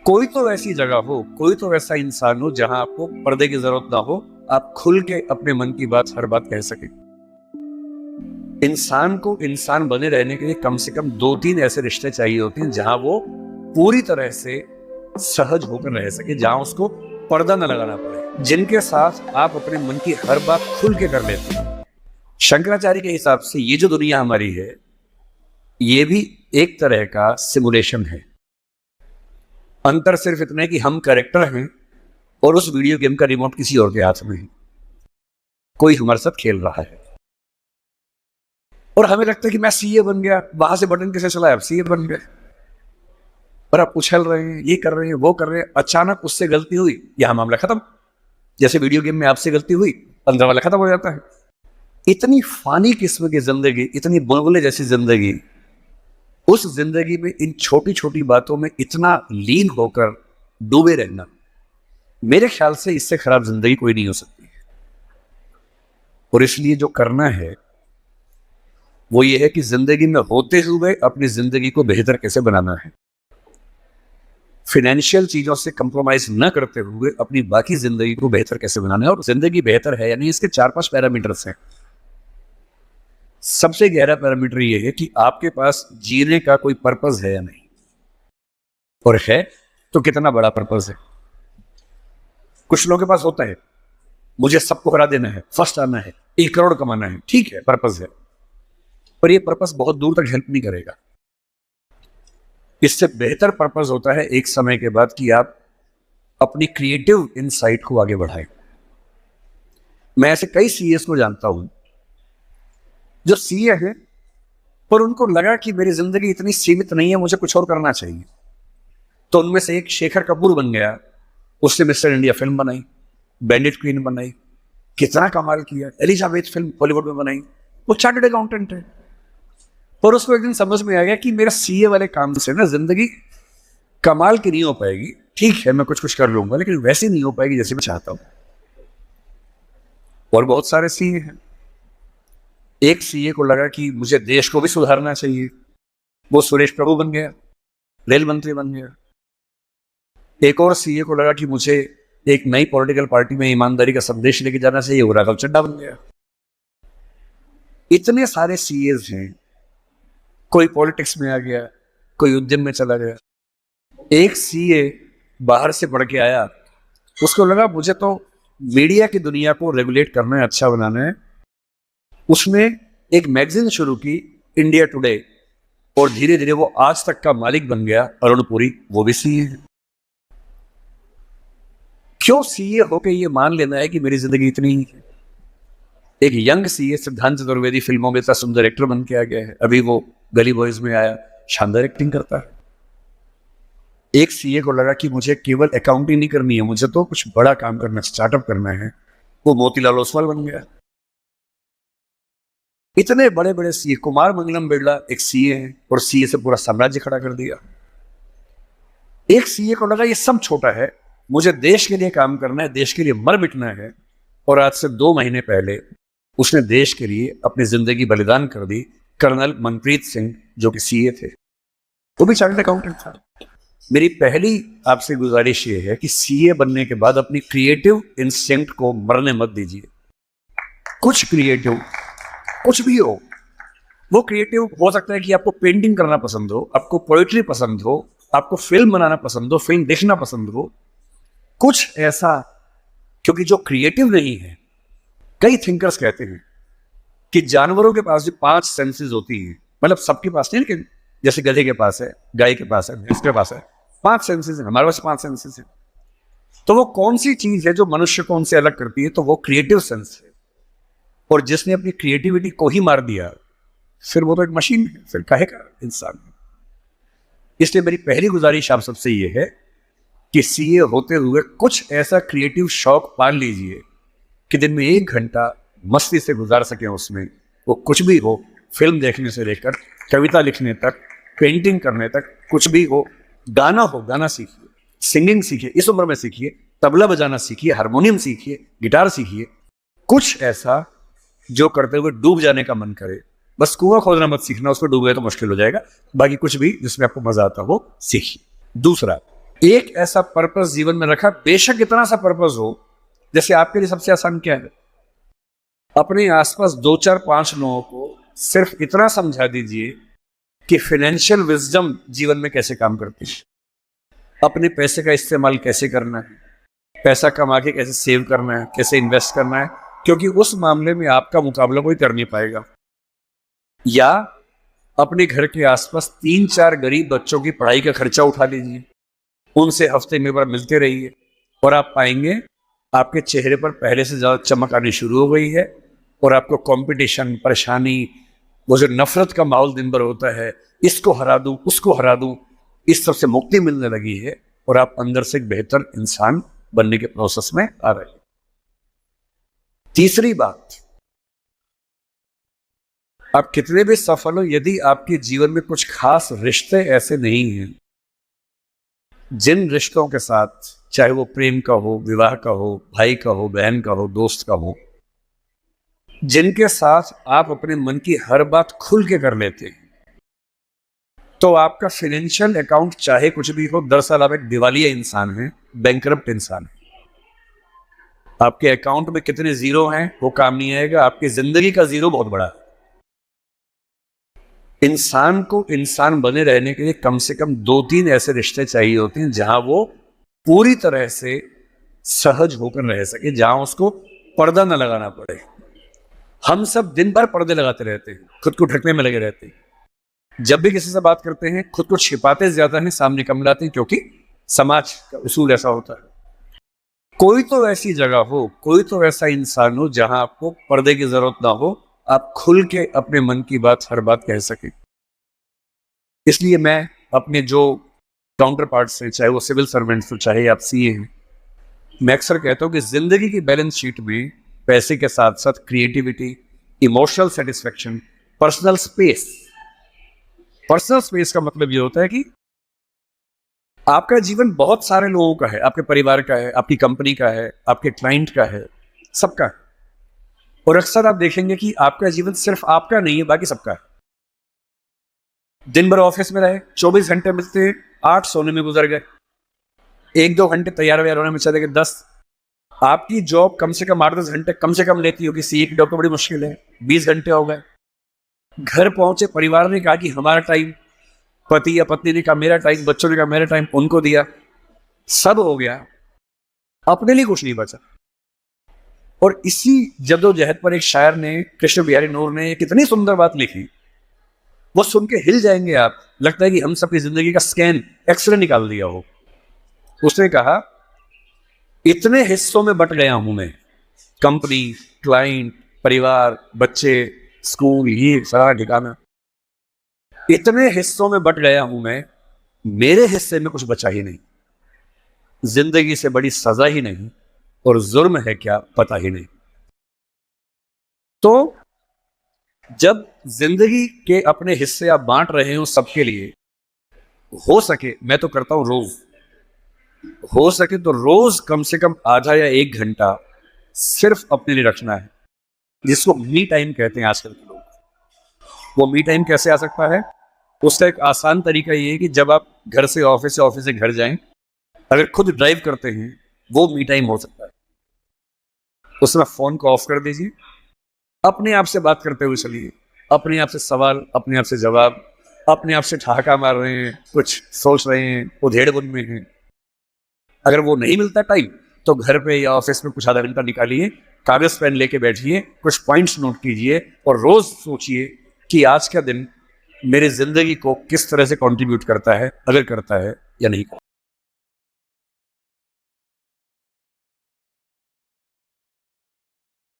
कोई तो ऐसी जगह हो, कोई तो ऐसा इंसान हो जहां आपको पर्दे की जरूरत ना हो, आप खुल के अपने मन की बात हर बात कह सके। इंसान को इंसान बने रहने के लिए कम से कम 2-3 ऐसे रिश्ते चाहिए होते हैं जहां वो पूरी तरह से सहज होकर रह सके, जहां उसको पर्दा न लगाना पड़े, जिनके साथ आप अपने मन की हर बात खुल के कर लेते हैं। शंकराचार्य के हिसाब से ये जो दुनिया हमारी है, ये भी एक तरह का सिमुलेशन है। अंतर सिर्फ इतना है कि हम कैरेक्टर हैं और उस वीडियो गेम का रिमोट किसी और के हाथ में है, कोई हमारे साथ खेल रहा है और हमें लगता है कि मैं सीए बन गया, वहां से बटन कैसे चला, अब सीए बन गए और आप उछल रहे हैं, ये कर रहे हैं, वो कर रहे हैं। अचानक उससे गलती हुई, यह मामला खत्म। जैसे वीडियो गेम में आपसे गलती हुई, 15 वाला खत्म हो जाता है। इतनी फानी किस्म की जिंदगी, इतनी बुलबुले जैसी जिंदगी, उस जिंदगी में इन छोटी छोटी बातों में इतना लीन होकर डूबे रहना, मेरे ख्याल से इससे खराब जिंदगी कोई नहीं हो सकती। और इसलिए जो करना है वो ये है कि जिंदगी में होते हुए अपनी जिंदगी को बेहतर कैसे बनाना है। फाइनेंशियल चीजों से कंप्रोमाइज न करते हुए अपनी बाकी जिंदगी को बेहतर कैसे बनाना है। और जिंदगी बेहतर है यानी इसके 4-5 पैरामीटर्स हैं। सबसे गहरा पैरामीटर ये है कि आपके पास जीने का कोई पर्पस है या नहीं, और है तो कितना बड़ा पर्पस है। कुछ लोगों के पास होता है, मुझे सबको हरा देना है, फर्स्ट आना है, 1 करोड़ कमाना है, ठीक है, पर्पस है, पर यह पर्पस बहुत दूर तक हेल्प नहीं करेगा। इससे बेहतर पर्पस होता है एक समय के बाद कि आप अपनी क्रिएटिव इनसाइट को आगे बढ़ाएं। मैं ऐसे कई सीएस को जानता हूं जो सीए है, पर उनको लगा कि मेरी जिंदगी इतनी सीमित नहीं है, मुझे कुछ और करना चाहिए। तो उनमें से एक शेखर कपूर बन गया। उसने मिस्टर इंडिया फिल्म बनाई, बैंडिट क्वीन बनाई, कितना कमाल किया। एलिजाबेथ फिल्म बॉलीवुड में बनाई। वो चार्टर्ड अकाउंटेंट है, पर उसको एक दिन समझ में आ गया कि मेरा सीए वाले काम से ना जिंदगी कमाल की नहीं हो पाएगी। ठीक है, मैं कुछ कुछ कर लूंगा, लेकिन वैसी नहीं हो पाएगी जैसे मैं चाहता हूं। और बहुत सारे सीए हैं। एक सीए को लगा कि मुझे देश को भी सुधारना चाहिए, वो सुरेश प्रभु बन गया, रेल मंत्री बन गया। एक और सीए को लगा कि मुझे एक नई पॉलिटिकल पार्टी में ईमानदारी का संदेश लेके जाना चाहिए, वो राघव चड्ढा बन गया। इतने सारे सीएस हैं, कोई पॉलिटिक्स में आ गया, कोई उद्यम में चला गया। एक सीए बाहर से पढ़ के आया, उसको लगा मुझे तो मीडिया की दुनिया को रेगुलेट करना है, अच्छा बनाना है। उसने एक मैगजीन शुरू की, इंडिया टुडे, और धीरे धीरे वो आज तक का मालिक बन गया। अरुण पुरी, वो भी सीए है। क्यों सीए होके ये मान लेना है कि मेरी जिंदगी इतनी ही है। एक यंग सीए सिद्धांत चतुर्वेदी फिल्मों में इतना सुंदर एक्टर बन के आ गया है, अभी वो गली बॉयज में आया, शानदार एक्टिंग करता है। एक सीए को लगा कि मुझे केवल अकाउंटिंग नहीं करनी है, मुझे तो कुछ बड़ा काम करना, स्टार्टअप करना है, वो मोतीलाल ओसवाल बन गया। इतने बड़े बड़े सीए, कुमार मंगलम बिरला एक सीए है और सीए से पूरा साम्राज्य खड़ा कर दिया। एक सीए को लगा ये सब छोटा है, मुझे देश के लिए काम करना है, देश के लिए मर मिटना है। और आज से 2 महीने पहले उसने देश के लिए अपनी जिंदगी बलिदान कर दी। कर्नल मनप्रीत सिंह, जो कि सीए थे, वो भी चार्टर्ड अकाउंटेंट था। मेरी पहली आपसे गुजारिश ये है कि सीए बनने के बाद अपनी क्रिएटिव इंस्टिंक्ट को मरने मत दीजिए। कुछ क्रिएटिव, कुछ भी हो, वो क्रिएटिव हो सकता है कि आपको पेंटिंग करना पसंद हो, आपको पोएट्री पसंद हो, आपको फिल्म बनाना पसंद हो, फिल्म देखना पसंद हो, कुछ ऐसा। क्योंकि जो क्रिएटिव नहीं है, कई थिंकर्स कहते हैं कि जानवरों के पास जो 5 सेंसेस होती हैं, मतलब सबके पास नहीं, लेकिन जैसे गधे के पास है, गाय के पास है, इसके पास है, 5 सेंसेस हैं, हमारे पास 5 सेंसेस हैं। तो वो कौन सी चीज है जो मनुष्य को उनसे अलग करती है? तो वो क्रिएटिव सेंस है। और जिसने अपनी क्रिएटिविटी को ही मार दिया, फिर वो तो एक मशीन है, फिर कहेगा इंसान। इसलिए मेरी पहली गुजारिश आप सबसे ये है कि सीए होते हुए कुछ ऐसा क्रिएटिव शौक पाल लीजिए कि दिन में 1 घंटा मस्ती से गुजार सके उसमें। वो कुछ भी हो, फिल्म देखने से लेकर कविता लिखने तक, पेंटिंग करने तक, कुछ भी हो। गाना हो, गाना सीखिए, सिंगिंग सीखिए, इस उम्र में सीखिए, तबला बजाना सीखिए, हारमोनियम सीखिए, गिटार सीखिए। कुछ ऐसा जो करते हुए डूब जाने का मन करे। बस कुआं खोदना मत सीखना, उसमें डूब गए तो मुश्किल हो जाएगा। बाकी कुछ भी जिसमें आपको मजा आता हो सीखिए। दूसरा, एक ऐसा पर्पस जीवन में रखा, बेशक इतना सा पर्पस हो, जैसे आपके लिए सबसे आसान क्या है, अपने आसपास 2 4 5 लोगों को सिर्फ इतना समझा दीजिए कि फाइनेंशियल विजडम जीवन में कैसे काम करती है, अपने पैसे का इस्तेमाल कैसे करना है, पैसा कमा के कैसे सेव करना है, कैसे इन्वेस्ट करना है, क्योंकि उस मामले में आपका मुकाबला कोई कर नहीं पाएगा। या अपने घर के आसपास 3 4 गरीब बच्चों की पढ़ाई का खर्चा उठा लीजिए, उनसे हफ्ते में बार मिलते रहिए, और आप पाएंगे आपके चेहरे पर पहले से ज्यादा चमक आनी शुरू हो गई है, और आपको कंपटीशन, परेशानी, वो जो नफरत का माहौल दिन भर होता है, इसको हरा दूं, उसको हरा दूं, इस सब से मुक्ति मिलने लगी है, और आप अंदर से एक बेहतर इंसान बनने के प्रोसेस में आ रहे हैं। तीसरी बात, आप कितने भी सफल हो, यदि आपके जीवन में कुछ खास रिश्ते ऐसे नहीं हैं, जिन रिश्तों के साथ, चाहे वो प्रेम का हो, विवाह का हो, भाई का हो, बहन का हो, दोस्त का हो, जिनके साथ आप अपने मन की हर बात खुल के कर लेते हैं, तो आपका फाइनेंशियल अकाउंट चाहे कुछ भी हो, दरअसल आप एक दिवालिया इंसान हैं, बैंकरप्ट इंसान है। आपके अकाउंट में कितने जीरो हैं वो काम नहीं आएगा, आपकी जिंदगी का जीरो बहुत बड़ा है। इंसान को इंसान बने रहने के लिए कम से कम 2 3 ऐसे रिश्ते चाहिए होते हैं जहां वो पूरी तरह से सहज होकर रह सके, जहां उसको पर्दा न लगाना पड़े। हम सब दिन भर पर्दे लगाते रहते हैं, खुद को ढकने में लगे रहते हैं। जब भी किसी से बात करते हैं खुद को छिपाते ज्यादा हैं, सामने कम लाते हैं, क्योंकि समाज का उसूल ऐसा होता है। कोई तो ऐसी जगह हो, कोई तो ऐसा इंसान हो जहां आपको पर्दे की जरूरत ना हो, आप खुल के अपने मन की बात, हर बात कह सके। इसलिए मैं अपने जो काउंटर पार्ट्स हैं, चाहे वो सिविल सर्वेंट्स हो, चाहे आप सीए हैं, मैं अक्सर कहता हूं कि जिंदगी की बैलेंस शीट में पैसे के साथ साथ creativity, emotional satisfaction, personal space. Personal space का मतलब ये होता है कि आपका जीवन बहुत सारे लोगों का है, आपके परिवार का है, आपकी कंपनी का है, आपके क्लाइंट का है, सबका है। और अक्सर आप देखेंगे कि आपका जीवन सिर्फ आपका नहीं है, बाकी सबका है। दिन भर ऑफिस में रहे, 24 घंटे मिलते हैं, 8 सोने में गुजर गए, 1 2 घंटे तैयार व्यार होने में चले गए 10। आपकी जॉब कम से कम 8 10 घंटे कम से कम लेती होगी, सीए की जॉब तो बड़ी मुश्किल है, 20 घंटे हो गए। घर पहुंचे, परिवार ने कहा कि हमारा टाइम, पति या पत्नी ने कहा मेरा टाइम, बच्चों ने कहा मेरा टाइम, उनको दिया, सब हो गया, अपने लिए कुछ नहीं बचा। और इसी जद्दोजहद पर एक शायर ने, कृष्ण बिहारी नूर ने, कितनी सुंदर बात लिखी, वो सुन के हिल जाएंगे आप। लगता है कि हम सबकी जिंदगी का स्कैन, एक्सरे निकाल दिया हो। उसने कहा, इतने हिस्सों में बट गया हूं मैं, कंपनी, क्लाइंट, परिवार, बच्चे, स्कूल, ये सारा ठिकाना, इतने हिस्सों में बट गया हूं मैं, मेरे हिस्से में कुछ बचा ही नहीं। जिंदगी से बड़ी सजा ही नहीं, और जुर्म है क्या पता ही नहीं। तो जब जिंदगी के अपने हिस्से आप बांट रहे हो सबके लिए, हो सके, मैं तो करता हूं रोज, हो सके तो रोज कम से कम आधा या 1 घंटा सिर्फ अपने लिए रखना है, जिसको मी टाइम कहते हैं आजकल के लोग। वो मी टाइम कैसे आ सकता है? उसका एक आसान तरीका ये है कि जब आप घर से ऑफिस से घर जाएं, अगर खुद ड्राइव करते हैं, वो मी टाइम हो सकता है। उसमें फोन को ऑफ कर दीजिए, अपने आप से बात करते हुए चलिए, अपने आप से सवाल, अपने आप से जवाब, अपने आप से ठहाका मार रहे हैं, कुछ सोच रहे हैं, उधेड़-बुन में हैं। अगर वो नहीं मिलता टाइम, तो घर पे या ऑफिस में कुछ आधा घंटा निकालिए, कागज पेन लेके बैठिए, कुछ पॉइंट्स नोट कीजिए, और रोज सोचिए कि आज का दिन मेरी जिंदगी को किस तरह से कंट्रीब्यूट करता है, अगर करता है या नहीं करता।